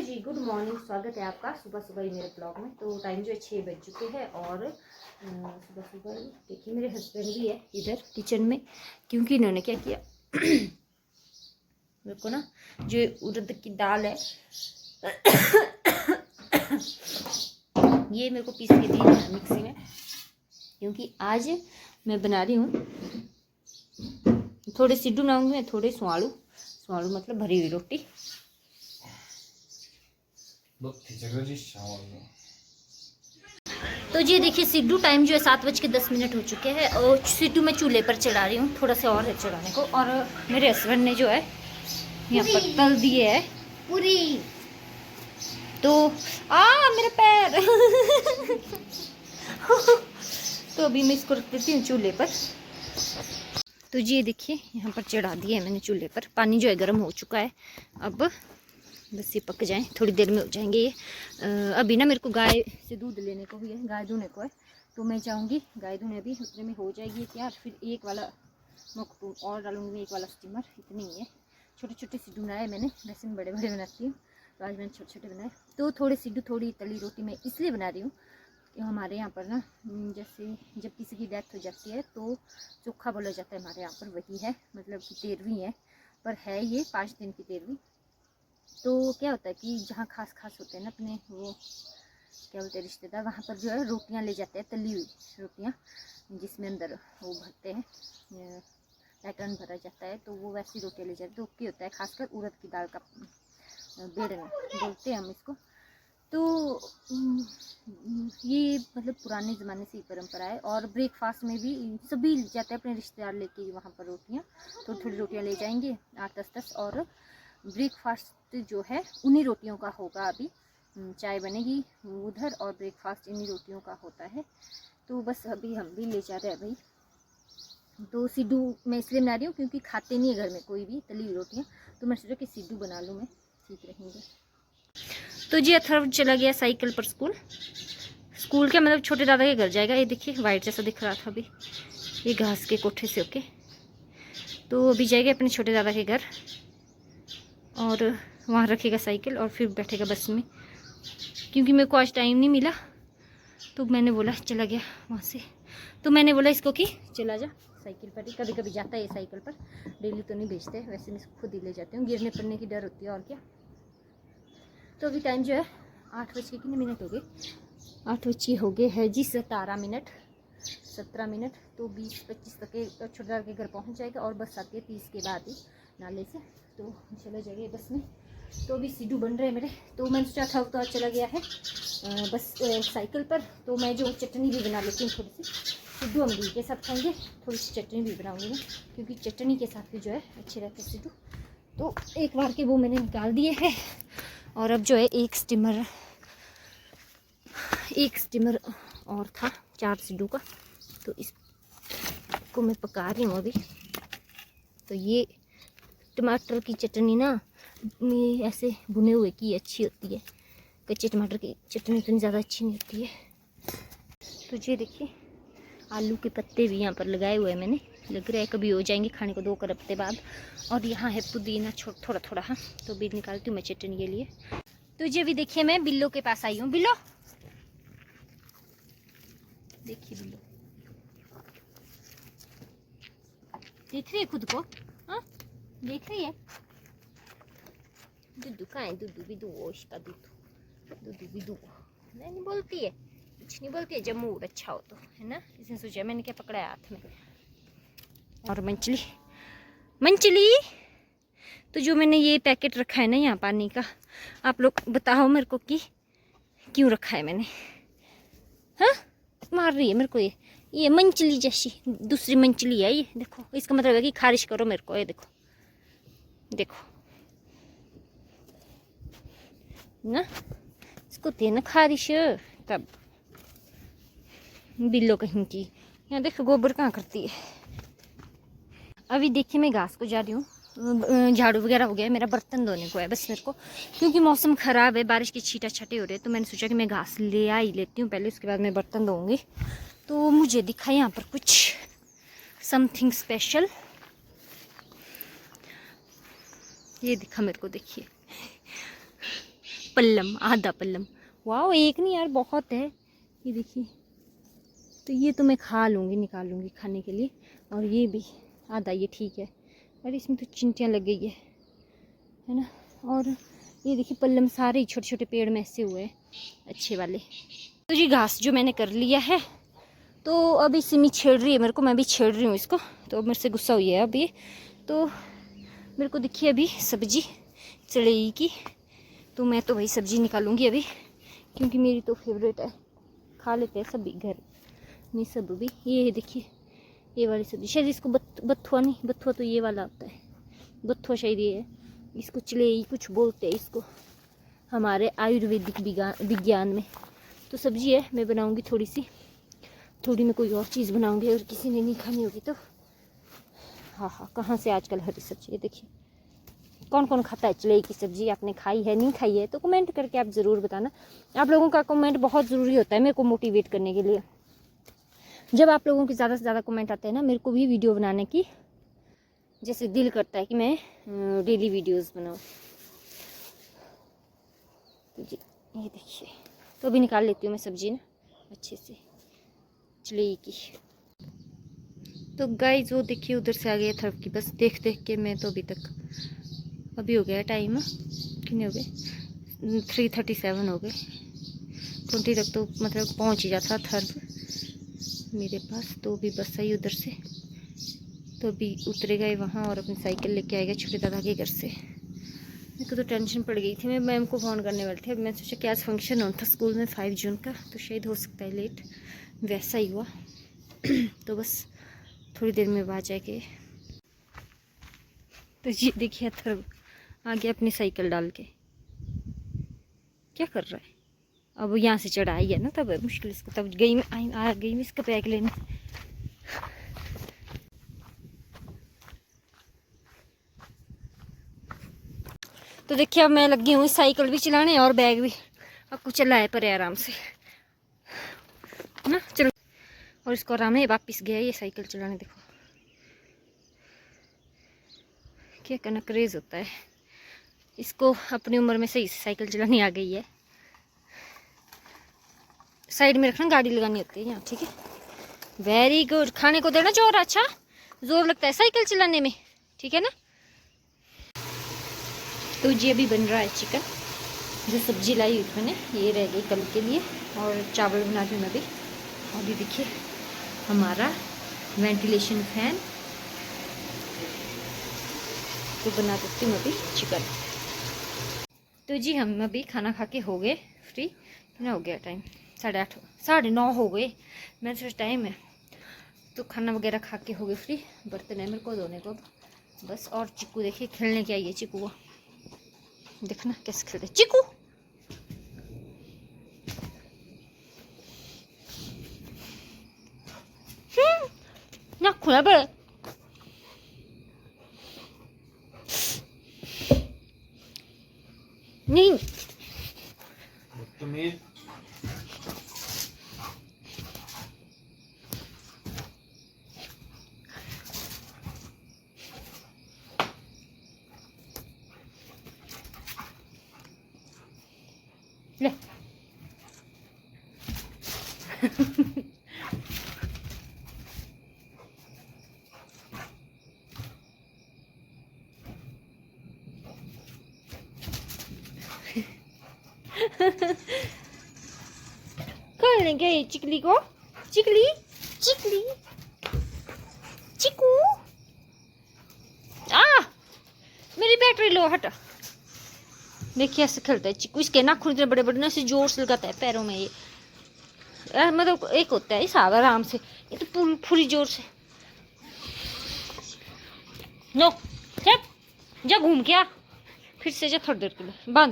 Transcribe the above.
जी good morning, स्वागत है आपका सुबह सुबह ही मेरे ब्लॉग में। तो टाइम जो है 6 बज चुके हैं और सुबह सुबह ही देखिए मेरे हस्बैंड भी है इधर किचन में, क्योंकि इन्होंने क्या किया मेरे को ना जो उड़द की दाल है ये मेरे को पीस के दी है मिक्सी में, क्योंकि आज मैं बना रही हूँ थोड़े सिड्डू बनाऊंगी मैं, थोड़े स्वालू मतलब भरी हुई रोटी। तो ये देखिए सिड्डू टाइम जो है 7:10 हो चुके हैं और सिड्डू मैं चूल्हे पर चढ़ा रही हूँ, थोड़ा सा और है चढ़ाने को। और मेरे हस्बैंड ने जो है यहाँ पर तल दिए है पूरी। तो मेरे पैर तो अभी मैं इसको रख देती हूँ चूल्हे पर। तो ये देखिए यहाँ पर चढ़ा दिया है मैंने चूल्हे पर। पानी जो है गर्म हो चुका है, अब बस ये पक जाएं, थोड़ी देर में हो जाएंगे ये। अभी ना मेरे को गाय से दूध लेने को भी है, गाय धोने को है, तो मैं जाऊंगी गाय धोने। अभी उतने में हो जाएगी तैयार, फिर एक वाला मकटू और डालूंगी मैं, एक वाला स्टीमर। इतनी ही है, छोटे छोटे सिड्डू बनाए मैंने, वैसे मैं बड़े बड़े बनाती हूँ, तो आज मैंने छोटे छोटे बनाए। तो थोड़े सिड्डू थोड़ी तली रोटी मैं इसलिए बना रही हूँ कि हमारे यहाँ पर ना जैसे जब किसी की डेथ हो जाती है तो चोखा बोला जाता है हमारे यहाँ पर, वही है, मतलब कि 13वीं है, पर है ये 5 दिन की 13वीं। तो क्या होता है कि जहाँ खास होते हैं ना अपने, वो क्या बोलते हैं रिश्तेदार, वहाँ पर जो है रोटियाँ ले जाते हैं, तली हुई रोटियाँ, जिसमें अंदर वो भरते हैं, पैटर्न भरा जाता है, तो वो वैसी रोटियाँ ले जाते हैं। तो क्या होता है, खासकर उड़द की दाल का बेड़न बोलते हैं हम इसको। तो ये मतलब पुराने ज़माने से ही परंपरा है। और ब्रेकफास्ट में भी सभी जाते हैं अपने रिश्तेदार लेके वहाँ पर रोटियाँ, थोड़ी थोड़ी रोटियाँ ले जाएंगे 8-10, और ब्रेकफास्ट जो है उन्हीं रोटियों का होगा। अभी चाय बनेगी उधर और ब्रेकफास्ट इन्हीं रोटियों का होता है। तो बस अभी हम भी ले जा रहे हैं भाई। तो सिड्डू मैं इसलिए बना रही हूँ क्योंकि खाते नहीं है घर में कोई भी तली हुई रोटियाँ, तो मैं सोचा कि सिड्डू बना लूँ मैं, ठीक रहेंगे। तो जी अथर्व चला गया साइकिल पर स्कूल क्या मतलब छोटे दादा के घर जाएगा। ये देखिए वाइट जैसा दिख रहा था अभी, ये घास के कोठे से होके, तो अभी जाएगा अपने छोटे दादा के घर और वहाँ रखेगा साइकिल और फिर बैठेगा बस में, क्योंकि मेरे को आज टाइम नहीं मिला, तो मैंने बोला चला गया वहाँ से। तो मैंने बोला इसको कि चला जा साइकिल पर ही, कभी कभी जाता है ये साइकिल पर, डेली तो नहीं भेजते, वैसे मैं इसको खुद ही ले जाती हूँ, गिरने पड़ने की डर होती है और क्या। तो अभी टाइम जो है 8 बज के कितने मिनट हो गए, 8 बजे हो गए है जी 17 मिनट। तो 20-25 तक के छोटा के घर पहुंच जाएगा, और बस आती है 30 के बाद ही नाले से, तो चले जाएंगे बस में। तो अभी सिड्डू बन रहे हैं मेरे, तो मैंने सोचा था तो चला गया है बस साइकिल पर, तो मैं जो चटनी भी बना लेती हूँ थोड़ी सी। सिड्डू हम घी के साथ खाएंगे, थोड़ी सी चटनी भी बनाऊँगी मैं, क्योंकि चटनी के साथ भी जो है अच्छे रहते हैं सिड्डू। तो एक बार के वो मैंने निकाल दिए हैं, और अब जो है एक स्टीमर और था 4 सिड्डू का, तो इसको मैं पका रही हूँ अभी। तो ये टमाटर की चटनी ना ऐसे भुने हुए की अच्छी होती है, कच्चे टमाटर की चटनी इतनी ज़्यादा अच्छी नहीं होती है। तो ये देखिए आलू के पत्ते भी यहाँ पर लगाए हुए हैं मैंने, लग रहा है कभी हो जाएंगे खाने को 2 हफ्ते बाद। और यहाँ है पुदीना थोड़ा थोड़ा, हाँ, तो भी निकालती हूँ मैं चटनी के लिए। तो ये भी देखिए मैं बिल्लो के पास आई हूँ। बिल्लो देखिए, बिल्लो देख रही है खुद को, हाँ देख रही है। दूधू कहाँ है, दूधू भी दो इसका, दूधू भी दो, नहीं बोलती है, कुछ नहीं बोलती है, जब मूड अच्छा हो तो, है ना। इसने सोचा मैंने क्या पकड़ा है हाथ में। और मंचली तो जो मैंने ये पैकेट रखा है ना यहाँ पानी का, आप लोग बताओ मेरे को कि क्यों रखा है मैंने। हाँ मार रही है मेरे को ये मंचली जैसी दूसरी मंचली है ये, देखो इसका मतलब है कि खारिश करो मेरे को। ये देखो ना, इसको देना खारिश, तब बिल्लो कहीं की। यहाँ देखो गोबर कहाँ करती है। अभी देखिए मैं घास को जा रही हूँ, झाड़ू वगैरह हो गया, मेरा बर्तन धोने को है बस मेरे को, क्योंकि मौसम ख़राब है, बारिश की छींटा छाटे हो रहे हैं, तो मैंने सोचा कि मैं घास ले आ ही लेती हूँ पहले, उसके बाद मैं बर्तन धोऊंगी। तो मुझे दिखा यहाँ पर कुछ समथिंग स्पेशल, ये दिखा मेरे को, देखिए पल्लम, आधा पल्लम। वाह, एक नहीं यार, बहुत है। ये देखिए, तो ये तो मैं खा लूँगी, निकाल लूँगी खाने के लिए। और ये भी आधा, ये ठीक है। अरे इसमें तो चिंटियाँ लग गई है ना। और ये देखिए पल्लम सारे छोटे छोटे पेड़ में ऐसे हुए हैं, अच्छे वाले। तो ये घास जो मैंने कर लिया है, तो अभी सिमी छेड़ रही है मेरे को, मैं भी छेड़ रही हूँ इसको, तो मेरे से गुस्सा हुई है अभी। तो मेरे को दिखी अभी सब्जी चढ़ेगी की, तो मैं तो वही सब्जी निकालूंगी अभी, क्योंकि मेरी तो फेवरेट है, खा लेते हैं सभी घर में सब भी। ये देखिए ये वाली सब्जी, शायद इसको बथुआ नहीं, बथुआ तो ये वाला होता है, बथुआ शायद ये है, इसको चलेई कुछ बोलते हैं इसको हमारे आयुर्वेदिक विज्ञान में। तो सब्जी है, मैं बनाऊंगी थोड़ी सी, थोड़ी मैं कोई और चीज़ बनाऊंगी अगर किसी ने नहीं खानी होगी तो। हाँ हाँ, कहाँ से आजकल हरी सब्जी। ये देखिए कौन कौन खाता है चलेई की सब्जी, आपने खाई है नहीं खाई है तो कमेंट करके आप ज़रूर बताना। आप लोगों का कमेंट बहुत ज़रूरी होता है मेरे को मोटिवेट करने के लिए। जब आप लोगों के ज़्यादा से ज़्यादा कमेंट आते हैं ना, मेरे को भी वीडियो बनाने की जैसे दिल करता है कि मैं डेली वीडियोस बनाऊं। तो जी ये देखिए, तो अभी निकाल लेती हूँ मैं सब्जी ना अच्छे से चलेई की। तो गाइस वो देखिए उधर से आ गई थर्फ की, बस देख देख के मैं तो अभी हो गया टाइम, कितने हो गए 3:37 हो गए, 20 तक तो मतलब पहुँच ही जाता थर्फ मेरे पास। तो भी बस आई उधर से, तो अभी उतरेगा ही वहाँ और अपनी साइकिल लेके आएगा छोटे दादा के घर से। मेरे को तो टेंशन पड़ गई थी, मैं मैम को फ़ोन करने वाली थी। अब मैं सोचा कि आज फंक्शन होना था स्कूल में 5 जून का, तो शायद हो सकता है लेट, वैसा ही हुआ। तो बस थोड़ी देर में आ जाएंगे। तो ये देखिए अथर्व आ गया अपनी साइकिल डाल के, क्या कर रहा है। अब यहाँ से चढ़ाई है ना, तब मुश्किल इसको, तब गई मैं आ गई मैं इसका बैग लेने। तो देखिए अब मैं लगी हूँ साइकिल भी चलाने और बैग भी, अब कुछ चला है पर आराम से ना, चलो। और इसको आराम है, वापस गया ये साइकिल चलाने। देखो क्या करना, क्रेज होता है इसको, अपनी उम्र में सही साइकिल चलानी आ गई है। साइड में रखना, गाड़ी लगानी होती है यहाँ, ठीक है। वेरी गुड, खाने को देना जोर, अच्छा जोर लगता है साइकिल चलाने में, ठीक है ना। तो जी अभी बन रहा है चिकन, जो सब्जी लाई हुई मैंने ये रह गई कल के लिए, और चावल बना रही हूँ मैं भी। अभी देखिए हमारा वेंटिलेशन फैन, तो बना देती हूँ अभी चिकन। तो जी हम अभी खाना खा के हो गए फ्री, कितना हो गया टाइम, 8:30 9:30 हो गए, मेरे से टाइम है। तो खाना वगैरह खा के हो गए फ्री, बर्तन है मेरे को धोने को बस। और चिक्कू देखिए खेलने के आई है, चिक्कू को देखना कैसे खेलते चिक्कू। ना खुला बड़े नहीं ले कर लेंगे चिकली को, चिकली चिकली चिकू। मेरी बैटरी लो, हटा। देखिए ऐसे खेलता है चिकू, इसके नाखून इतने बड़े बड़े ना, ऐसे जोर से लगाता है पैरों में ये। मतलब एक होता है हिसाब आराम से, ये तो पूरी जोर से। नो चल जा घूम के आ, फिर से जा थोड़ी देर के लिए बांध।